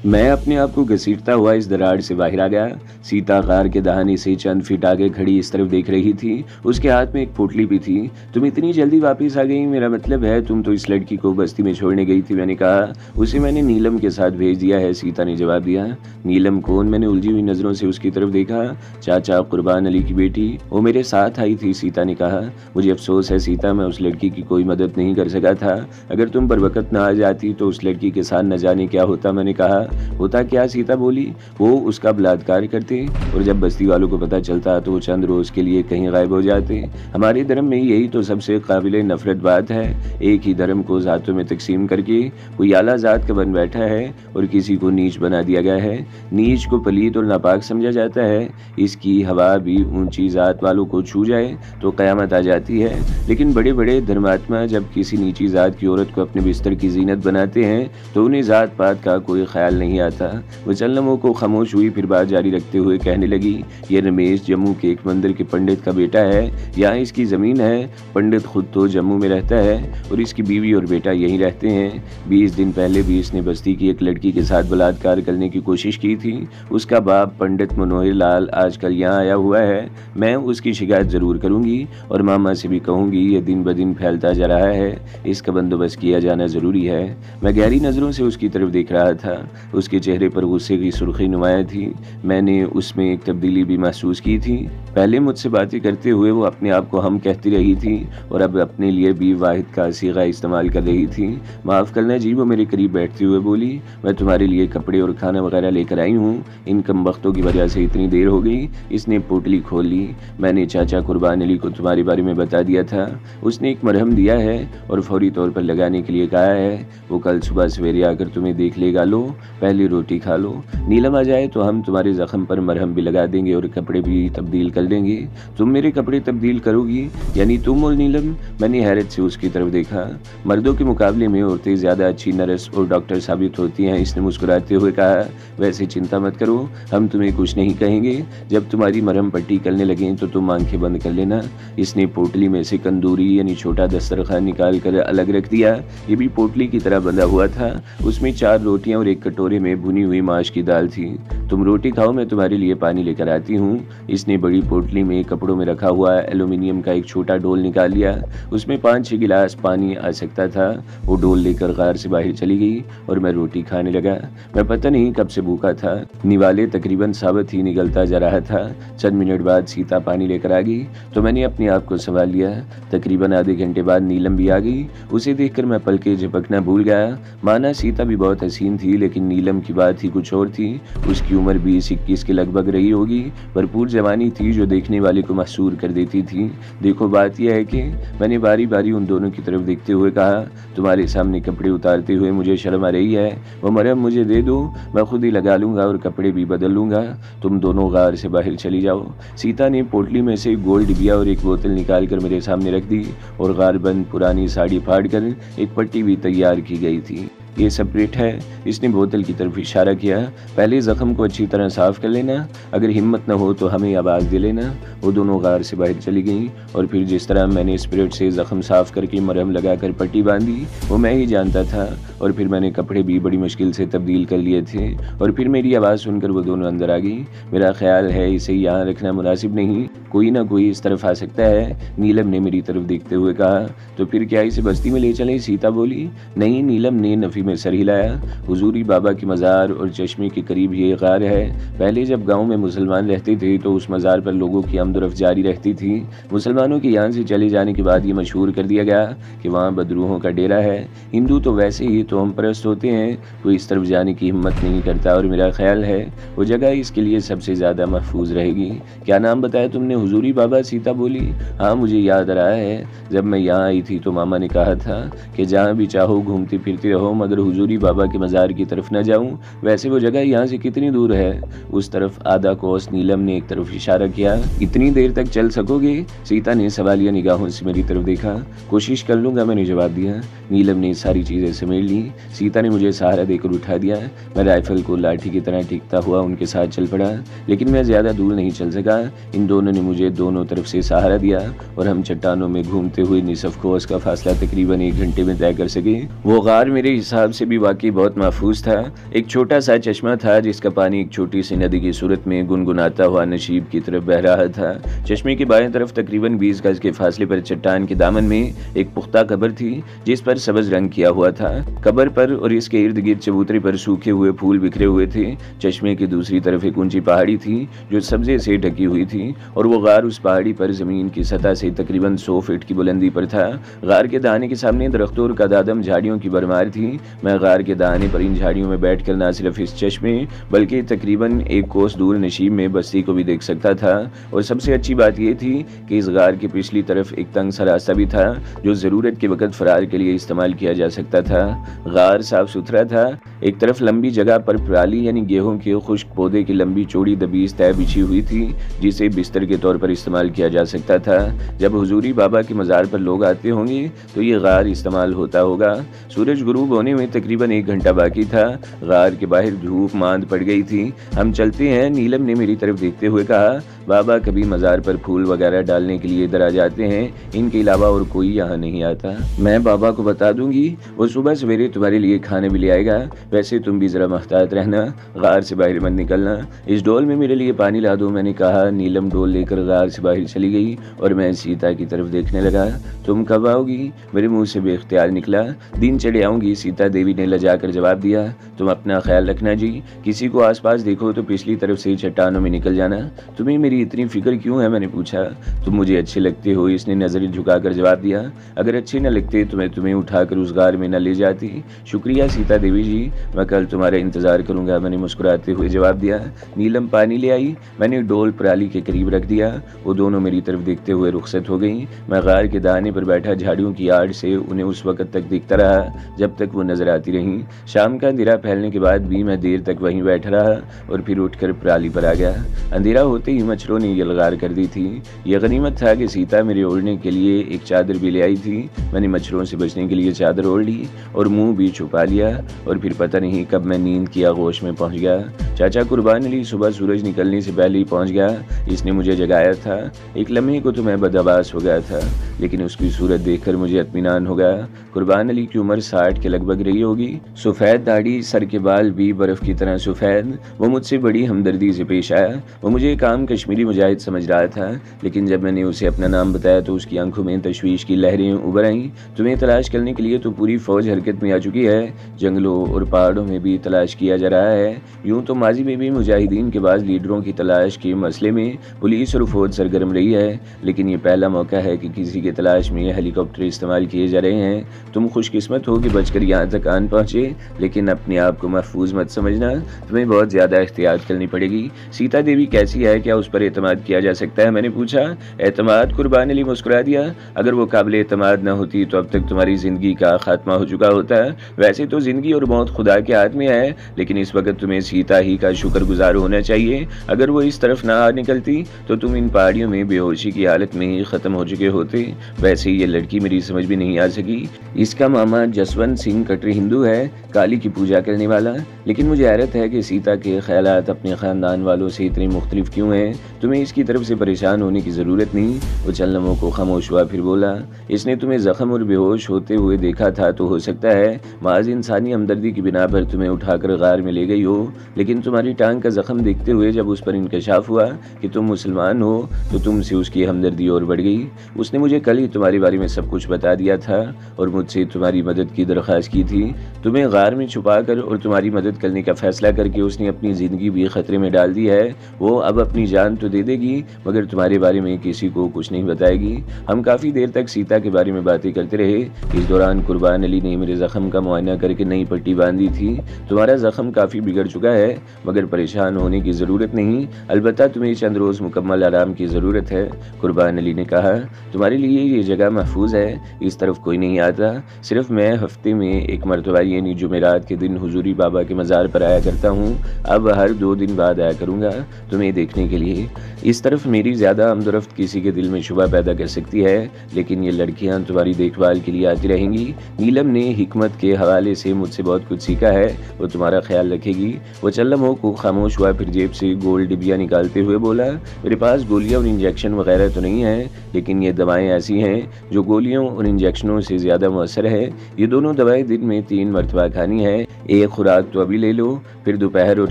मैं अपने आप को घसीटता हुआ इस दरार से बाहर आ गया। सीता कार के दहाने से चंद फीट आगे खड़ी इस तरफ देख रही थी। उसके हाथ में एक पोटली भी थी। तुम इतनी जल्दी वापस आ गई, मेरा मतलब है तुम तो इस लड़की को बस्ती में छोड़ने गई थी। मैंने कहा, उसे मैंने नीलम के साथ भेज दिया है, सीता ने जवाब दिया। नीलम कौन? मैंने उलझी हुई नजरों से उसकी तरफ देखा। चाचा कुर्बान अली की बेटी, वो मेरे साथ आई थी, सीता ने कहा। मुझे अफसोस है सीता, मैं उस लड़की की कोई मदद नहीं कर सका था। अगर तुम बर वक्त ना आ जाती तो उस लड़की के साथ न जाने क्या होता। मैंने कहा, होता क्या? सीता बोली, वो उसका बलात्कार करते और जब बस्ती वालों को पता चलता तो वो चंद रोज के लिए कहीं गायब हो जाते। हमारे धर्म में यही तो सबसे काबिले नफरत बात है। एक ही धर्म को जातों में तकसीम करके कोई आला जात का बन बैठा है और किसी को नीच बना दिया गया है। नीच को पलीत और नापाक समझा जाता है। इसकी हवा भी ऊंची जात वालों को छू जाए तो कयामत आ जाती है। लेकिन बड़े बड़े धर्मात्मा जब किसी नीची जात की औरत को अपने बिस्तर की जीनत बनाते हैं तो उन्हें जात पात का कोई ख्याल नहीं आता। वो चंद लम्हों को खामोश हुई, फिर बात जारी रखते हुए कहने लगी, ये रमेश जम्मू के एक मंदिर के पंडित का बेटा है। यहाँ इसकी जमीन है। पंडित खुद तो जम्मू में रहता है और इसकी बीवी और बेटा यहीं रहते हैं। 20 दिन पहले भी इसने बस्ती की एक लड़की के साथ बलात्कार करने की कोशिश की थी। उसका बाप पंडित मनोहर लाल आजकल यहाँ आया हुआ है। मैं उसकी शिकायत जरूर करूंगी और मामा से भी कहूंगी। ये दिन ब दिन फैलता जा रहा है, इसका बंदोबस्त किया जाना जरूरी है। मैं गहरी नजरों से उसकी तरफ देख रहा था। उसके चेहरे पर गुस्से की सुर्खी नुमाया थी। मैंने उसमें एक तब्दीली भी महसूस की थी। पहले मुझसे बातें करते हुए वो अपने आप को हम कहती रही थी और अब अपने लिए भी वाहिद का सीगा इस्तेमाल कर रही थी। माफ़ करना जी, वो मेरे करीब बैठते हुए बोली, मैं तुम्हारे लिए कपड़े और खाना वगैरह लेकर आई हूँ। इन कम वक्तों की वजह से इतनी देर हो गई। इसने पोटली खोल ली। मैंने चाचा कुर्बान अली को तुम्हारे बारे में बता दिया था। उसने एक मरहम दिया है और फौरी तौर पर लगाने के लिए कहा है। वो कल सुबह सवेरे आकर तुम्हें देख लेगा। लो पहले रोटी खा लो। नीलम आ जाए तो हम तुम्हारे जख्म पर मरहम भी लगा देंगे और कपड़े भी तब्दील कर देंगे। तुम मेरे कपड़े तब्दील करोगी? यानी तुम और नीलम? मैंने हैरत से उसकी तरफ देखा। मर्दों के मुकाबले में औरतें ज्यादा अच्छी नर्स और डॉक्टर साबित होती हैं, इसने मुस्कुराते हुए कहा। वैसे चिंता मत करो, हम तुम्हें कुछ नहीं कहेंगे। जब तुम्हारी मरहम पट्टी करने लगे तो तुम आंखें बंद कर लेना। इसने पोटली में से कंदूरी यानी छोटा दस्तरखान निकाल कर अलग रख दिया। ये भी पोटली की तरह बंधा हुआ था। उसमें 4 रोटियां और एक कटोरे में भुनी हुई माश की दाल थी। तुम रोटी खाओ, मैं तुम्हारे लिए पानी लेकर आती हूँ। इसने बड़ी पोटली में कपड़ों में रखा हुआ एल्यूमिनियम का एक छोटा डोल निकाल लिया। उसमें 5-6 गिलास पानी आ सकता था। वो डोल लेकर कार से बाहर चली गई और मैं रोटी खाने लगा। मैं पता नहीं कब से भूखा था। निवाले तकरीबन साबित ही निकलता जा रहा था। चंद मिनट बाद सीता पानी लेकर आ गई तो मैंने अपने आप को संभाल लिया। तकरीबन आधे घंटे बाद नीलम भी आ गई। उसे देखकर मैं पलके झपकना भूल गया। माना सीता भी बहुत हसीन थी, लेकिन नीलम की बात ही कुछ और थी। उसकी उम्र 20-21 के लगभग रही होगी। भरपूर जवानी थी जो देखने वाले को महसूर कर देती थी। देखो बात यह है कि मैंने बारी बारी उन दोनों की तरफ देखते हुए कहा, तुम्हारे सामने कपड़े उतारते हुए मुझे शर्म आ रही है। वो मरहम मुझे दे दो, मैं खुद ही लगा लूंगा और कपड़े भी बदल लूंगा। तुम दोनों गार से बाहर चली जाओ। सीता ने पोटली में से एक गोल डिबिया और एक बोतल निकाल कर मेरे सामने रख दी और गार बंद पुरानी साड़ी फाड़ कर एक पट्टी भी तैयार की गई थी। ये सेपरेट है। इसने बोतल की तरफ इशारा किया। पहले जख्म को अच्छी तरह साफ कर लेना, अगर हिम्मत न हो तो हमें आवाज़ दे लेना। वो दोनों गार से बाहर चली गई और फिर जिस तरह मैंने स्पिरिट से जख्म साफ करके मरहम लगाकर पट्टी बांधी वो मैं ही जानता था। और फिर मैंने कपड़े भी बड़ी मुश्किल से तब्दील कर लिए थे और फिर मेरी आवाज़ सुनकर वो दोनों अंदर आ गई। मेरा ख्याल है इसे यहाँ रखना मुनासिब नहीं, कोई ना कोई इस तरफ आ सकता है। नीलम ने मेरी तरफ देखते हुए कहा। तो फिर क्या इसे बस्ती में ले चलें? सीता बोली। नहीं, नीलम ने नफ़ी में सर हिलाया। हुजूरी बाबा की मज़ार और चश्मे के करीब ये गार है। पहले जब गांव में मुसलमान रहते थे तो उस मज़ार पर लोगों की आमदोरफ्त जारी रहती थी। मुसलमानों के यहाँ से चले जाने के बाद ये मशहूर कर दिया गया कि वहाँ बदरूहों का डेरा है। हिंदू तो वैसे ही तो हम परस्त होते हैं, कोई इस तरफ जाने की हिम्मत नहीं करता और मेरा ख्याल है वो जगह इसके लिए सबसे ज़्यादा महफूज रहेगी। क्या नाम बताया तुमने? हुजूरी बाबा, सीता बोली। हाँ, मुझे याद आ रहा है, जब मैं यहाँ आई थी तो मामा ने कहा था कि जहाँ भी चाहो घूमती फिरती रहो मगर हुजूरी बाबा के मज़ार की तरफ न जाऊँ। वैसे वो जगह यहाँ से कितनी दूर है? उस तरफ आधा कोस। नीलम ने एक तरफ इशारा किया। इतनी देर तक चल सकोगे? सीता ने सवालिया निगाहों से मेरी तरफ देखा। कोशिश कर लूँगा, मैंने जवाब दिया। नीलम ने सारी चीज़ें समेट ली। सीता ने मुझे सहारा देकर उठा दिया। मैं राइफल को लाठी की तरह टिकता हुआ उनके साथ चल पड़ा, लेकिन मैं ज़्यादा दूर नहीं चल सका। इन दोनों ने मुझे दोनों तरफ से सहारा दिया और हम चट्टानों में घूमते हुए निसफ कोस का फासला तकरीबन 1 घंटे में तय कर सके। वो गार मेरे हिसाब से भी वाकई बहुत महफूज था। एक छोटा सा चश्मा था जिसका पानी एक छोटी सी नदी की सूरत में गुनगुनाता हुआ नशीब की तरफ बह रहा था। चश्मे की बाएं तरफ तकरीबन 20 गज के फासले पर चट्टान के दामन में एक पुख्ता कब्र थी जिस पर सब्ज रंग किया हुआ था। कब्र पर और इसके इर्द गिर्द चबूतरे पर सूखे हुए फूल बिखरे हुए थे। चश्मे की दूसरी तरफ एक ऊंची पहाड़ी थी जो सब्जे से ढकी हुई थी और वो गार उस पहाड़ी पर जमीन की सतह से तकरीबन 100 फीट की बुलंदी पर था। गार के दाने के सामने दरख्तों और कदादम झाड़ियों की भरमार थी। मैं गार के दाने पर इन झाड़ियों में बैठकर न सिर्फ इस चश्मे बल्कि तकरीबन 1 कोस दूर नशीब में बस्ती को भी देख सकता था। और सबसे अच्छी बात यह थी कि इस गार की पिछली तरफ एक तंग सा रास्ता भी था जो जरूरत के वक्त फरार के लिए इस्तेमाल किया जा सकता था। गार साफ सुथरा था। एक तरफ लंबी जगह पर पराली यानी गेहूं के खुश्क पौधे की लंबी चौड़ी दबीज तय बिछी हुई थी जिसे बिस्तर के तौर पर इस्तेमाल किया जा सकता था। जब हुजूरी बाबा के मज़ार पर लोग आते होंगे तो ये गार इस्तेमाल होता होगा। सूरज गुरूब होने में तकरीबन 1 घंटा बाकी था। गार के बाहर धूप मांद पड़ गई थी। हम चलते हैं, नीलम ने मेरी तरफ देखते हुए कहा। बाबा कभी मज़ार पर फूल वगैरह डालने के लिए इधर आ जाते हैं, इनके अलावा और कोई यहाँ नहीं आता। मैं बाबा को बता दूंगी, वो सुबह सवेरे तुम्हारे लिए खाने भी ले आएगा। वैसे तुम भी जरा मुहतात रहना, गार से बाहर मत निकलना। इस डोल में मेरे लिए पानी ला दो, मैंने कहा। नीलम डोल लेकर गार से बाहर चली गई और मैं सीता की तरफ देखने लगा। तुम कब आओगी? मेरे मुंह से बेख्तियार निकला। दिन चढ़े आऊंगी, सीता देवी ने लजाकर जवाब दिया। तुम अपना ख्याल रखना जी, किसी को आसपास देखो तो पिछली तरफ से चट्टानों में निकल जाना। तुम्हें मेरी इतनी फिक्र क्यों है? मैंने पूछा। तुम मुझे अच्छे लगते हो, इसने नजरें झुकाकर जवाब दिया। अगर अच्छे न लगते तो मैं तुम्हें उठाकर उस गार में न ले जाती। शुक्रिया सीता देवी जी, मैं कल तुम्हारा इंतजार करूंगा, मैंने मुस्कुराते हुए जवाब दिया। नीलम पानी ले आई। मैंने डोल पराली के करीब रख दिया। वो दोनों मेरी तरफ देखते हुए रुखसत हो गई। मैं गार के दाने पर बैठा झाड़ियों की आड़ से उन्हें उस वक्त तक देखता रहा जब तक वो नजर आती रही। शाम का अंधेरा फैलने के बाद भी मैं देर तक वहीं बैठा रहा और फिर उठकर पराली पर आ गया। अंधेरा होते ही मच्छरों ने यलगार कर दी थी। यह गनीमत था कि सीता मेरे ओढ़ने के लिए एक चादर भी ले आई थी। मैंने मच्छरों से बचने के लिए चादर ओढ़ ली और मुंह भी छुपा लिया और फिर पता नहीं कब मैं नींद की आगोश में पहुंच गया। चाचा कुर्बान अली सुबह सूरज निकलने से पहले ही पहुंच गया। इसने मुझे जगाया था। एक लम्हे को तो मैं बदहवास हो गया था, लेकिन उसकी सूरत देखकर मुझे इत्मीनान हो गया। कुर्बान अली की उम्र 60 के लगभग रही होगी। सफ़ेद दाढ़ी, सर के बाल भी बर्फ की तरह सफ़ेद। वो मुझसे बड़ी हमदर्दी से पेश आया। वो मुझे एक आम कश्मीरी मुजाहिद समझ रहा था, लेकिन जब मैंने उसे अपना नाम बताया तो उसकी आंखों में तशवीश की लहरें उभर आईं। तुम्हें तलाश करने के लिए तो पूरी फौज हरकत में आ चुकी है। जंगलों और पहाड़ों में भी तलाश किया जा रहा है। यूं तो माजी में भी मुजाहिदीन के बाद लीडरों की तलाश के मसले में पुलिस और फौज सरगर्म रही है, लेकिन ये पहला मौका है कि किसी की तलाश में हेलीकॉप्टर इस्तेमाल किए जा रहे हैं। तुम खुशकिस्मत हो कि बचकर यहाँ तक आन पहुंचे, लेकिन अपने आप को महफूज मत समझना। तुम्हें बहुत ज़्यादा एहतियात करनी पड़ेगी। सीता देवी कैसी है? क्या उस पर एतमाद किया जा सकता है? मैंने पूछा। एतमाद? कुर्बान अली मुस्कुरा दिया। अगर वो काबिल एतमाद न होती तो अब तक तुम्हारी ज़िंदगी का खात्मा हो चुका होता। वैसे तो ज़िंदगी और मौत खुदा के हाथ में है, लेकिन इस वक्त तुम्हें सीता ही का शुक्रगुजार होना चाहिए। अगर वो इस तरफ ना आ निकलती तो तुम इन पहाड़ियों में बेहोशी की हालत में ही ख़त्म हो चुके होते। वैसे ये लड़की मेरी समझ में नहीं आ सकी। इसका मामा जसवंत सिंह कटरी हिंदू है, काली की पूजा करने वाला, लेकिन मुझे हैरत है कि सीता के ख्यालात अपने ख़ानदान वालों से इतने मुख्तलिफ क्यों हैं। तुम्हें इसकी तरफ से परेशान होने की ज़रूरत नहीं। वो चंद लम्हों को खामोश हुआ, फिर बोला। इसने तुम्हें ज़ख्म और बेहोश होते हुए देखा था तो हो सकता है माज इंसानी हमदर्दी की बिना पर तुम्हें उठाकर गार में ले गई हो, लेकिन तुम्हारी टांग का ज़ख्म देखते हुए जब उस पर इंकशाफ हुआ कि तुम मुसलमान हो तो तुमसे उसकी हमदर्दी और बढ़ गई। उसने मुझे कल ही तुम्हारे बारे में सब कुछ बता दिया था और मुझसे तुम्हारी मदद की दरख्वास्त की थी। तुम्हें गार में छुपा कर और तुम्हारी मदद करने का फैसला करके उसने अपनी ज़िंदगी भी ख़तरे में डाल दी है। वो अब अपनी जान तो दे देगी मगर तुम्हारे बारे में किसी को कुछ नहीं बताएगी। हम काफ़ी देर तक सीता के बारे में बातें करते रहे। इस दौरान कुर्बान अली ने मेरे ज़ख्म का मुआयना करके नई पट्टी बांधी थी। तुम्हारा ज़ख्म काफ़ी बिगड़ चुका है मगर परेशान होने की ज़रूरत नहीं, अलबत्ता तुम्हें चंद रोज़ मुकम्मल आराम की ज़रूरत है। कुर्बान अली ने कहा। तुम्हारे लिए ये जगह महफूज है, इस तरफ कोई नहीं आता। सिर्फ मैं हफ्ते में एक मरतबा यानी जुमेरात के दिन हुजूरी बाबा के मज़ार पर आया करता हूँ। अब हर 2 दिन बाद आया करूँगा तुम्हें देखने के लिए। इस तरफ मेरी ज़्यादा आमदरफ्त किसी के दिल में शुबा पैदा कर सकती है, लेकिन ये लड़कियां तुम्हारी देखभाल के लिए आती रहेंगी। नीलम ने हिकमत के हवाले से मुझसे बहुत कुछ सीखा है, वो तुम्हारा ख्याल रखेगी। वो चंद लम्हों को खामोश हुआ, फिर जेब से गोल डिबिया निकालते हुए बोला, मेरे पास गोलियां और इंजेक्शन वगैरह तो नहीं है, लेकिन ये दवाएं ऐसी हैं जो गोलियों और इंजेक्शनों से ज़्यादा मौसर है। ये दोनों दवाएं दिन में 3 मरतबा खानी है। एक खुराक तो अभी ले लो, फिर दोपहर और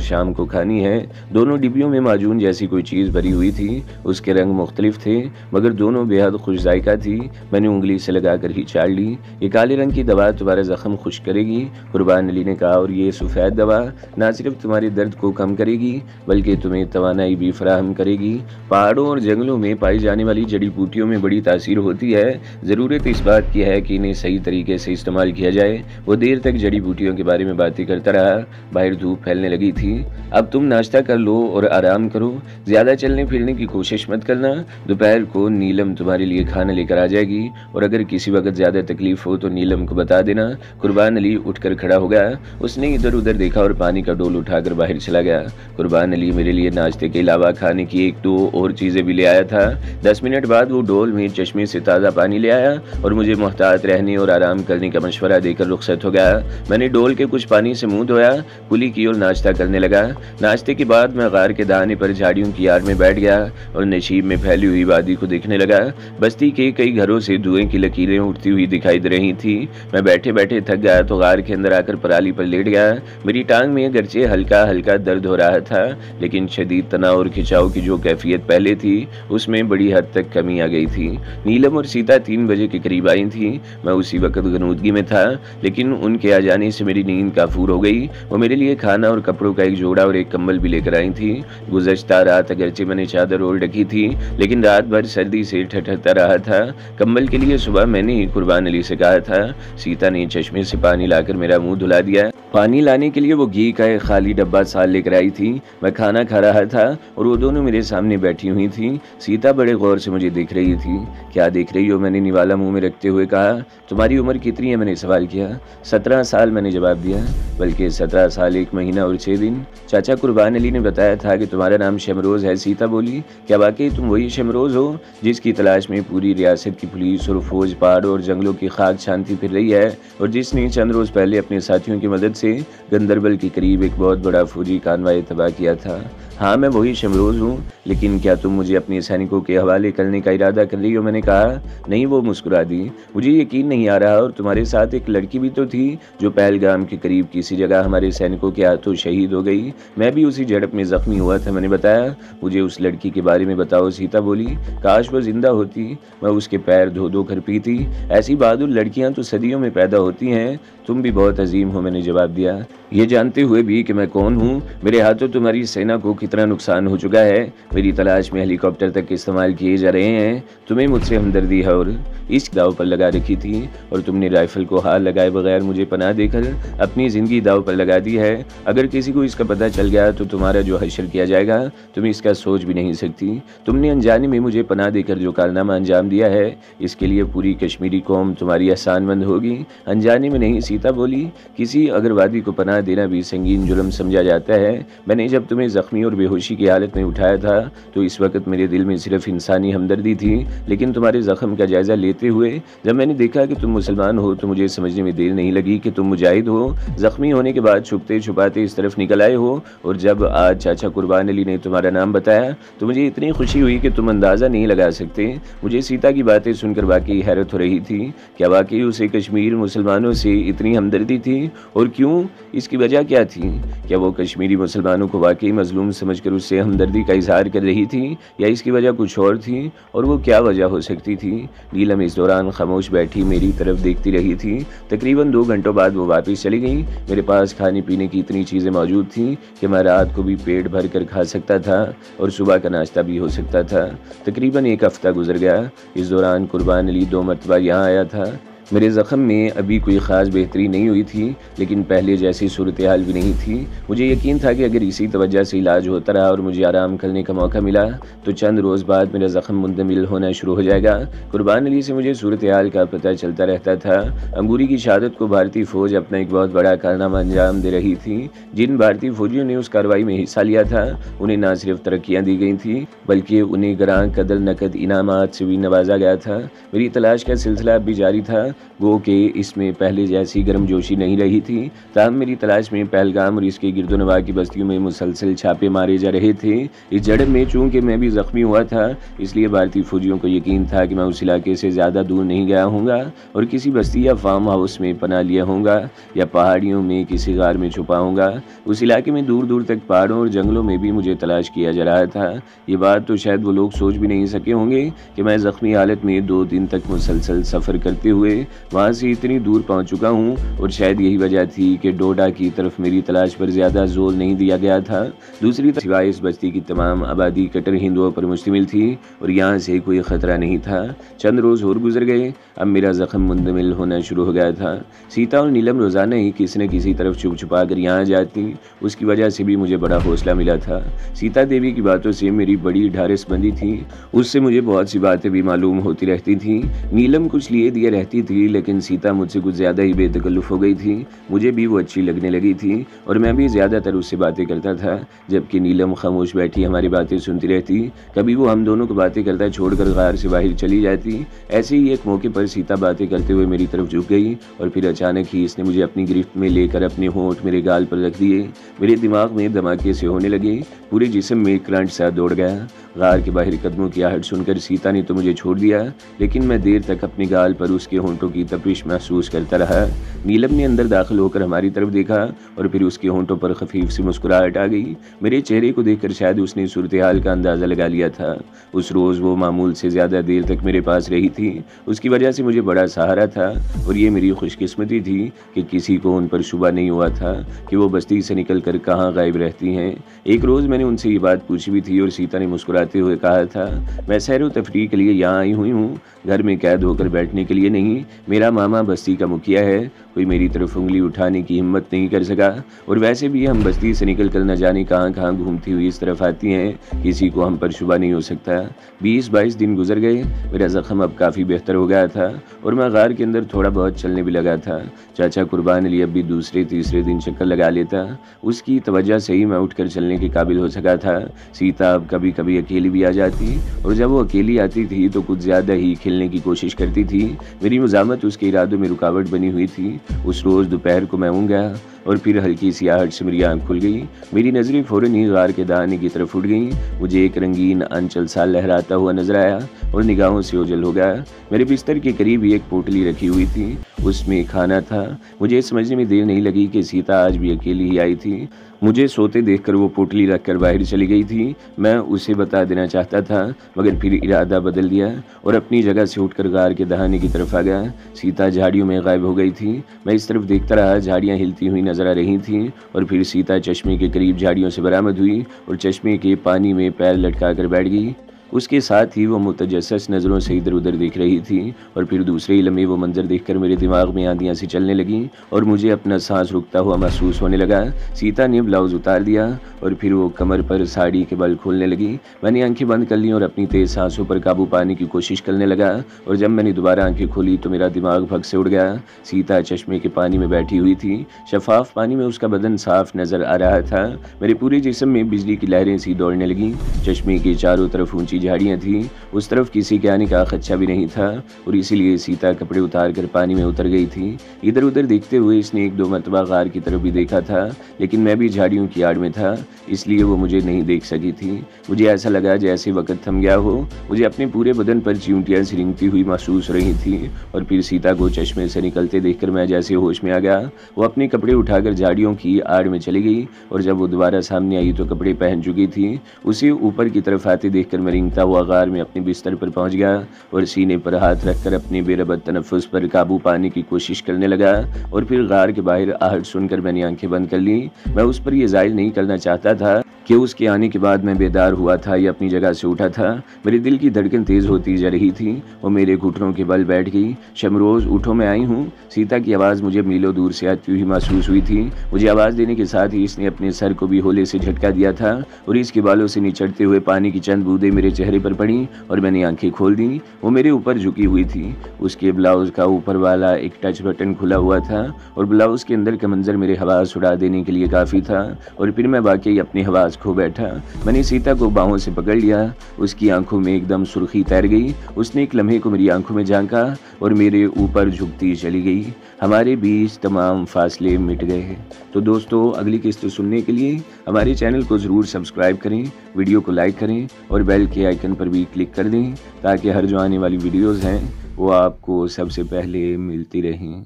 शाम को खानी है। दोनों डिब्बियों में माजून जैसी कोई चीज़ भरी हुई थी। उसके रंग मुख्तलिफ थे, मगर दोनों बेहद खुश जायका थी। मैंने उंगली से लगाकर ही चाड़ ली। ये काले रंग की दवा तुम्हारा जख्म खुश करेगी, कुर्बान अली ने कहा, और ये सफ़ेद दवा न सिर्फ तुम्हारे दर्द को कम करेगी, बल्कि तुम्हें तवानाई भी फराहम करेगी। पहाड़ों और जंगलों में पाई जाने वाली जड़ी बूटियों में बड़ी तासीर होती है। ज़रूरत इस बात की है कि इन्हें सही तरीके से इस्तेमाल किया जाए। वो देर तक जड़ी बूटियों के बारे में बातें करता रहा। बाहर धूप फैलने लगी थी। अब तुम नाश्ता कर लो और आराम करो, ज़्यादा चलने फिरने की कोशिश मत करना। दोपहर को नीलम तुम्हारे लिए खाना लेकर आ जाएगी, और अगर किसी वक्त ज़्यादा तकलीफ हो तो नीलम को बता देना। कुर्बान अली उठकर खड़ा हो गया। उसने इधर उधर देखा और पानी का डोल उठाकर बाहर चला गया। कुर्बान अली मेरे लिए नाश्ते के अलावा खाने की 1-2 और चीज़ें भी ले आया था। 10 मिनट बाद वो डोल में चश्मे से ताज़ा पानी ले आया और मुझे मोहतात रहने और आराम करने का मशवरा देकर रुखसत हो गया। मैंने डोल के कुछ पानी से मुंह धोया, कुली की और नाश्ता करने लगा। नाश्ते के बाद मैं गार के दाने पर झाड़ियों की आड़ में बैठ गया और नशीब में फैली हुई वादी को देखने लगा। बस्ती के कई घरों से धुएं की लकीरें उठती हुई दिखाई दे रही थी। मैं बैठे बैठे थक गया तो गार के अंदर आकर पराली पर लेट गया। मेरी टांग में अगरचे हल्का हल्का दर्द हो रहा था, लेकिन शदीद तनाव और खिंचाव की जो कैफियत पहले थी उसमें बड़ी हद तक कमी आ गई थी। नीलम और सीता 3 बजे के करीब आई थी। मैं उसी वक्त गनूदगी में था, लेकिन उनके आ जाने से मेरी नींद काफूर हो गई। वो मेरे लिए खाना और कपड़ों का एक जोड़ा और एक कंबल भी लेकर आई थी। गुज़श्ता रात अगरचे मैंने चादर ओढ़ रखी थी, लेकिन रात भर सर्दी से ठठरता रहा था। कंबल के लिए सुबह मैंने ही कुर्बान अली से कहा था। सीता ने चश्मे से पानी लाकर मेरा मुंह धुला दिया। पानी लाने के लिए वो घी का एक खाली डब्बा साल लेकर आई थी। मैं खाना खा रहा था और वो दोनों मेरे सामने बैठी हुई थी। सीता बड़े गौर से मुझे देख रही थी। क्या देख रही हो? मैंने निवाला मुंह में रखते हुए कहा। तुम्हारी उम्र कितनी है? मैंने सवाल किया। 17 साल, मैंने जवाब दिया। बल्कि 17 साल 1 महीना और 6 दिन। चाचा कुर्बान अली ने बताया था कि तुम्हारा नाम शमरोज़ है। सीता बोली। क्या वाकई तुम वही शमरोज़ हो जिसकी तलाश में पूरी रियासत की पुलिस और फौज पहाड़ों और जंगलों की खाक छानती फिर रही है, और जिसने चंद रोज़ पहले अपने साथियों की मदद से गंदरबल के करीब एक बहुत बड़ा फौजी कानवाई तबाह किया था? हाँ, मैं वही शमरोज़ हूँ। लेकिन क्या तुम मुझे अपने सैनिकों के हवाले करने का इरादा कर रही हो? मैंने कहा। नहीं, वो मुस्कुरा दी। मुझे यकीन नहीं आ रहा। और तुम्हारे साथ एक लड़की भी तो थी जो पहलगाम के करीब किसी जगह हमारे सैनिकों के हाथों शहीद हो गई। मैं भी उसी झड़प में जख्मी हुआ था, मैंने बताया। मुझे उस लड़की के बारे में बताओ, सीता बोली। काश वो जिंदा होती, मैं उसके पैर धो धो कर पीती। ऐसी बहादुर लड़कियां तो सदियों में पैदा होती हैं। तुम भी बहुत अजीम हो, मैंने जवाब दिया। ये जानते हुए भी कि मैं कौन हूँ, मेरे हाथों तुम्हारी सेना को कितना नुकसान हो चुका है। मेरी तलाश में हेलीकॉप्टर तक इस्तेमाल किए जा रहे हैं। तुम्हें मुझसे हमदर्दी है और इश्क दाव पर लगा रखी थी, और तुमने राइफल को हाथ लगाए बगैर मुझे पनाह देकर अपनी ज़िंदगी दाव पर लगा दी है। अगर किसी को इसका पता चल गया तो तुम्हारा जो हश्र किया जाएगा तुम इसका सोच भी नहीं सकती। तुमने अनजाने में मुझे पनाह देकर जो कारनामा अंजाम दिया है, इसके लिए पूरी कश्मीरी कौम तुम्हारी एहसानमंद होगी। अनजाने में नहीं, सीता बोली। किसी अगरवादी को पनाह देना भी संगीन जुर्म समझा जाता है। मैंने जब तुम्हें जख्मी और बेहोशी की हालत में उठाया था तो इस वक्त मेरे दिल में सिर्फ इंसानी हमदर्दी थी, लेकिन तुम्हारे जख्म का जायजा लेते हुए जब मैंने देखा कि तुम मुसलमान हो तो मुझे समझने में देर नहीं लगी कि तुम मुजाहिद हो। जख्मी होने के बाद छुपते छुपाते इस तरफ निकल आए हो, और जब आज चाचा कुर्बान अली ने तुम्हारा नाम बताया तो मुझे इतनी खुशी हुई कि तुम अंदाज़ा नहीं लगा सकते। मुझे सीता की बातें सुनकर वाकई हैरत हो रही थी। क्या वाकई उसे कश्मीर मुसलमानों से इतनी हमदर्दी थी? और क्यों? इसकी वजह क्या थी? क्या वो कश्मीरी मुसलमानों को वाकई मजलूम समझकर उससे हमदर्दी का इजहार कर रही थी, या इसकी वजह कुछ और थी? और वो क्या वजह हो सकती थी? नीलम इस दौरान खामोश बैठी मेरी तरफ देखती रही थी। तकरीबन 2 घंटों बाद वो वापस चली गई। मेरे पास खाने पीने की इतनी चीज़ें मौजूद थीं कि मैं रात को भी पेट भर कर खा सकता था और सुबह का नाश्ता भी हो सकता था। तकरीबन 1 हफ्ता गुजर गया। इस दौरान कुर्बान अली 2 मरतबा यहाँ आया था। मेरे ज़ख्म में अभी कोई ख़ास बेहतरी नहीं हुई थी, लेकिन पहले जैसी सूरत हाल भी नहीं थी। मुझे यकीन था कि अगर इसी तवज्जो से इलाज होता रहा और मुझे आराम करने का मौका मिला, तो चंद रोज़ बाद मेरा ज़ख्म मुंतमिल होना शुरू हो जाएगा। कुर्बान अली से मुझे सूरत हाल का पता चलता रहता था। अंगूरी की शहादत को भारतीय फ़ौज अपना एक बहुत बड़ा कारनामा अंजाम दे रही थी। जिन भारतीय फ़ौजियों ने उस कार्रवाई में हिस्सा लिया था, उन्हें न सिर्फ तरक्कियाँ दी गई थी, बल्कि उन्हें ग्रां कदर नकद इनामात से भी नवाजा गया था। मेरी तलाश का सिलसिला अब भी जारी था, गो कि इसमें पहले जैसी गर्मजोशी नहीं रही थी। ताहम मेरी तलाश में पहलगाम और इसके गिरदोनवा की बस्तियों में मुसलसल छापे मारे जा रहे थे। इस झड़प में चूंकि मैं भी जख्मी हुआ था, इसलिए भारतीय फौजियों को यकीन था कि मैं उस इलाके से ज़्यादा दूर नहीं गया हूँगा और किसी बस्ती या फार्म हाउस में पनाह लिया हूँगा या पहाड़ियों में किसी गार में छुपा हूँगा। उस इलाके में दूर दूर तक पहाड़ों और जंगलों में भी मुझे तलाश किया जा रहा था। ये बात तो शायद वो लोग सोच भी नहीं सके होंगे कि मैं ज़ख्मी हालत में 2 दिन तक मुसलसल सफ़र करते हुए वहाँ से इतनी दूर पहुँच चुका हूँ, और शायद यही वजह थी कि डोडा की तरफ मेरी तलाश पर ज़्यादा जोर नहीं दिया गया था। दूसरी तरफ सिवाय इस बस्ती की तमाम आबादी कट्टर हिंदुओं पर मुश्तमिल थी और यहाँ से कोई ख़तरा नहीं था। चंद रोज़ और गुजर गए, अब मेरा ज़ख्म मुंतमिल होना शुरू हो गया था। सीता और नीलम रोज़ाना ही किसी न किसी तरफ छुप छुपा कर यहाँ जाती, उसकी वजह से भी मुझे बड़ा हौसला मिला था। सीता देवी की बातों से मेरी बड़ी ढारसबंदी थी, उससे मुझे बहुत सी बातें भी मालूम होती रहती थी। नीलम कुछ लिए दिए रहती थी, लेकिन सीता मुझसे कुछ ज़्यादा ही बेतकल्लुफ़ हो गई थी। मुझे भी वो अच्छी लगने लगी थी और मैं भी ज़्यादातर उससे बातें करता था, जबकि नीलम खामोश बैठी हमारी बातें सुनती रहती। कभी वो हम दोनों को बातें करता छोड़कर गार से बाहर चली जाती। ऐसे ही एक मौके पर सीता बातें करते हुए मेरी तरफ झुक गई और फिर अचानक ही इसने मुझे अपनी गिरफ्त में लेकर अपने होंठ मेरे गाल पर रख दिए। मेरे दिमाग में धमाके से होने लगे, पूरे जिस्म में करंट सा दौड़ गया। गार के बाहर कदमों की आहट सुनकर सीता ने तो मुझे छोड़ दिया, लेकिन मैं देर तक अपने गाल पर उसके होंठों की तपिश महसूस करता रहा। नीलम ने अंदर दाखिल होकर हमारी तरफ देखा और फिर उसके होंठों पर खफीफ सी मुस्कुराहट आ गई। मेरे चेहरे को देखकर शायद उसने सूरत हाल का अंदाज़ा लगा लिया था। उस रोज़ वो मामूल से ज़्यादा देर तक मेरे पास रही थी, उसकी वजह से मुझे बड़ा सहारा था और ये मेरी खुशकिस्मती थी कि किसी को उन पर शुबा नहीं हुआ था कि वो बस्ती से निकल कर कहाँ गायब रहती हैं। एक रोज़ मैंने उनसे ये बात पूछी भी थी और सीता ने मुस्कुराते हुए कहा था, मैं सैर व तफरीह के लिए यहाँ आई हुई हूँ, घर में कैद होकर बैठने के लिए नहीं। मेरा मामा बस्ती का मुखिया है, कोई मेरी तरफ उंगली उठाने की हिम्मत नहीं कर सका, और वैसे भी हम बस्ती से निकल कर न जाने कहाँ कहाँ घूमती हुई इस तरफ आती हैं, किसी को हम पर शुबा नहीं हो सकता। 20-22 दिन गुजर गए, मेरा ज़ख्म अब काफ़ी बेहतर हो गया था और मैं गार के अंदर थोड़ा बहुत चलने भी लगा था। चाचा कुर्बान अली अब भी दूसरे तीसरे दिन चक्कर लगा लेता, उसकी तवज्जो से ही मैं उठकर चलने के काबिल हो सका था। सीता अब कभी कभी अकेली भी आ जाती और जब वो अकेली आती थी तो कुछ ज़्यादा ही खेलने की कोशिश करती थी। मेरी मुज़ामत उसके इरादों में रुकावट बनी हुई थी। उस रोज़ दोपहर को मैं ऊँग गया और फिर हल्की सी आहट से मेरी आँख खुल गई। मेरी नज़रें फ़ौरन ही गार के दाने की तरफ उठ गईं। मुझे एक रंगीन अंचल सा लहराता हुआ नजर आया और निगाहों से ओझल हो गया। मेरे बिस्तर के करीब ही एक पोटली रखी हुई थी, उसमें खाना था। मुझे समझने में देर नहीं लगी कि सीता आज भी अकेली ही आई थी। मुझे सोते देखकर वो पोटली रखकर बाहर चली गई थी। मैं उसे बता देना चाहता था, मगर फिर इरादा बदल दिया और अपनी जगह से उठकर गार के दहाने की तरफ आ गया। सीता झाड़ियों में गायब हो गई थी। मैं इस तरफ देखता रहा, झाड़ियाँ हिलती हुई नजर आ रही थीं और फिर सीता चश्मे के करीब झाड़ियों से बरामद हुई और चश्मे के पानी में पैर लटका कर बैठ गई। उसके साथ ही वो मुतजस्सिस नज़रों से इधर उधर देख रही थी और फिर दूसरे ही लम्हे वो मंजर देखकर मेरे दिमाग में आंधियाँ सी चलने लगीं और मुझे अपना सांस रुकता हुआ महसूस होने लगा। सीता ने ब्लाउज़ उतार दिया और फिर वो कमर पर साड़ी के बल खोलने लगी। मैंने आंखें बंद कर लीं और अपनी तेज़ सांसों पर काबू पाने की कोशिश करने लगा, और जब मैंने दोबारा आंखें खोली तो मेरा दिमाग भग से उड़ गया। सीता चश्मे के पानी में बैठी हुई थी। शफाफ पानी में उसका बदन साफ नज़र आ रहा था। मेरे पूरे जिस्म में बिजली की लहरें सी दौड़ने लगीं। चश्मे के चारों तरफ ऊंची झाड़ियाँ थीं, उस तरफ किसी के आने का खदशा भी नहीं था और इसीलिए सीता कपड़े उतार कर पानी में उतर गई थी। इधर उधर देखते हुए इसने 1-2 मरतबा गार की तरफ भी देखा था, लेकिन मैं भी झाड़ियों की आड़ में था, इसलिए वो मुझे नहीं देख सकी थी। मुझे ऐसा लगा जैसे वक्त थम गया हो। मुझे अपने पूरे बदन पर चींटियाँ सी रेंगती हुई महसूस हो रही थी और फिर सीता को चश्मे से निकलते देखकर मैं जैसे होश में आ गया। वो अपने कपड़े उठाकर झाड़ियों की आड़ में चली गई और जब वो दोबारा सामने आई तो कपड़े पहन चुकी थी। उसे ऊपर की तरफ आते देखकर मैं रेंग रेंगता हुआ गार में अपने बिस्तर पर पहुंच गया और सीने पर हाथ रखकर अपने बेरबत तनफ्फुस पर काबू पाने की कोशिश करने लगा। और फिर गार के बाहर आहट सुनकर मैंने आंखें बंद कर ली। मैं उस पर यह जाहिर नहीं करना चाहता था कि उसके आने के बाद मैं बेदार हुआ था या अपनी जगह से उठा था। मेरे दिल की धड़कन तेज होती जा रही थी और मेरे घुटनों के बल बैठ गई। शमरोज उठो, मैं आई हूँ। सीता की आवाज़ मुझे मीलों दूर से आती हुई महसूस हुई थी। मुझे आवाज़ देने के साथ ही इसने अपने सर को भी होले से झटका दिया था और इसके बालों से निचड़ते हुए पानी की चंद बूंदें मेरे चेहरे पर पड़ी और मैंने आंखें खोल दी। वो मेरे ऊपर झुकी हुई थी। उसके ब्लाउज का ऊपर वाला एक टच बटन खुला हुआ था और ब्लाउज के अंदर का मंजर मेरे हवास उड़ा देने के लिए काफ़ी था। और फिर मैं वाकई अपनी हवास खो बैठा। मैंने सीता को बाहों से पकड़ लिया। उसकी आंखों में एकदम सुर्खी तैर गई। उसने एक लम्हे को मेरी आंखों में झांका और मेरे ऊपर झुकती चली गई। हमारे बीच तमाम फासले मिट गए। तो दोस्तों, अगली किस्त सुनने के लिए हमारे चैनल को ज़रूर सब्सक्राइब करें, वीडियो को लाइक करें और बेल के आइकन पर भी क्लिक कर दें ताकि हर जो आने वाली वीडियोज़ हैं वो आपको सबसे पहले मिलती रहें।